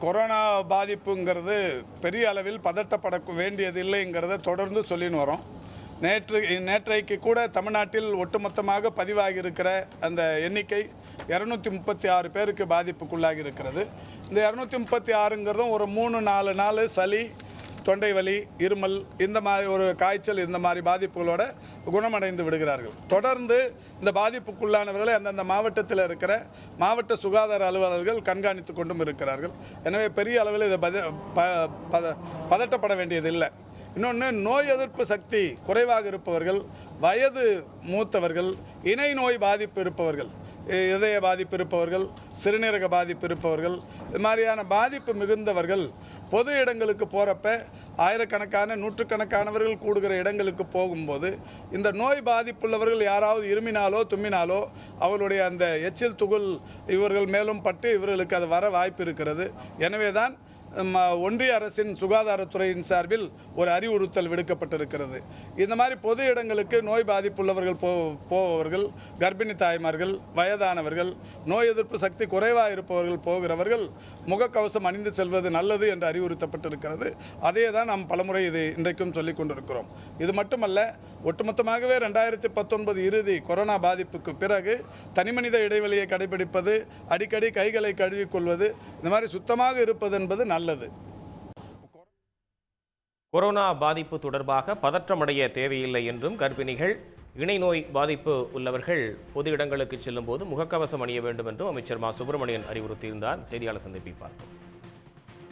Corona பாதிப்புங்கிறது பெரிய அளவில் பதட்டப்பட வேண்டியதில்லைங்கிறத தொடர்ந்து சொல்லின்னு வரோம். நேற்றைக்கு கூட தமிழ்நாட்டில் ஒட்டுமொத்தமாக பதிவாகி இருக்கிற அந்த எண்ணிக்கை 236 பேருக்கு பாதிப்புக்குள்ளாகி இருக்கிறது. இந்த 236ங்கிறதும் ஒரு 3-4 நாள் சளி, தொண்டை வலி, இருமல், இந்த மாதிரி ஒரு காய்ச்சல், இந்த மாதிரி பாதிப்புகளோட குணமடைந்து விடுகிறார்கள். தொடர்ந்து இந்த பாதிப்புக்குள்ளானவர்களை அந்தந்த மாவட்டத்தில் இருக்கிற மாவட்ட சுகாதார அலுவலர்கள் கண்காணித்து கொண்டும் இருக்கிறார்கள். எனவே பெரிய அளவில் இதை பதட்டப்பட வேண்டியதில்லை. இன்னொன்று, நோய் எதிர்ப்பு சக்தி குறைவாக இருப்பவர்கள், வயது மூத்தவர்கள், இணை நோய் பாதிப்பு இருப்பவர்கள், இதய பாதிப்பு இருப்பவர்கள், சிறுநீரக பாதிப்பு இருப்பவர்கள், இது மாதிரியான பாதிப்பு மிகுந்தவர்கள் பொது இடங்களுக்கு போகிறப்ப ஆயிரக்கணக்கான நூற்றுக்கணக்கானவர்கள் கூடுகிற இடங்களுக்கு போகும்போது இந்த நோய் பாதிப்புள்ளவர்கள் யாராவது இருமினாலோ தும்மினாலோ அவர்களுடைய அந்த எச்சில் துகள் இவர்கள் மேலும் பட்டு இவர்களுக்கு அது வர வாய்ப்பு இருக்கிறது. எனவே தான் ஒன்றிய அரசின் சுகாதாரத்துறையின் சார்பில் ஒரு அறிவுறுத்தல் விடுக்கப்பட்டிருக்கிறது. இந்த மாதிரி பொது இடங்களுக்கு நோய் பாதிப்புள்ளவர்கள் போபவர்கள், கர்ப்பிணி தாய்மார்கள், வயதானவர்கள், நோய் எதிர்ப்பு சக்தி குறைவாக இருப்பவர்கள் போகிறவர்கள் முகக்கவசம் அணிந்து செல்வது நல்லது என்று அறிவுறுத்தப்பட்டிருக்கிறது. அதே தான் நாம் பலமுறை இது இன்றைக்கும் சொல்லிக் கொண்டிருக்கிறோம். இது மட்டுமல்ல, ஒட்டுமொத்தமாகவே 2019 இறுதி கொரோனா பாதிப்புக்கு பிறகு தனிமனித இடைவெளியை கடைபிடிப்பது, அடிக்கடி கைகளை கழுவிக்கொள்வது, இந்த மாதிரி சுத்தமாக இருப்பது என்பது நல்லது. கொரோனா பாதிப்பு தொடர்பாக பதற்றமடைய தேவையில்லை என்றும், கர்ப்பிணிகள், இணை நோய் பாதிப்பு உள்ளவர்கள் பொது இடங்களுக்கு செல்லும் போது முகக்கவசம் அணிய வேண்டும் என்றும் அமைச்சர் மா. சுப்பிரமணியன் அறிவுறுத்தியிருந்தார். செய்தியாளர் சந்திப்பை பார்ப்போம்.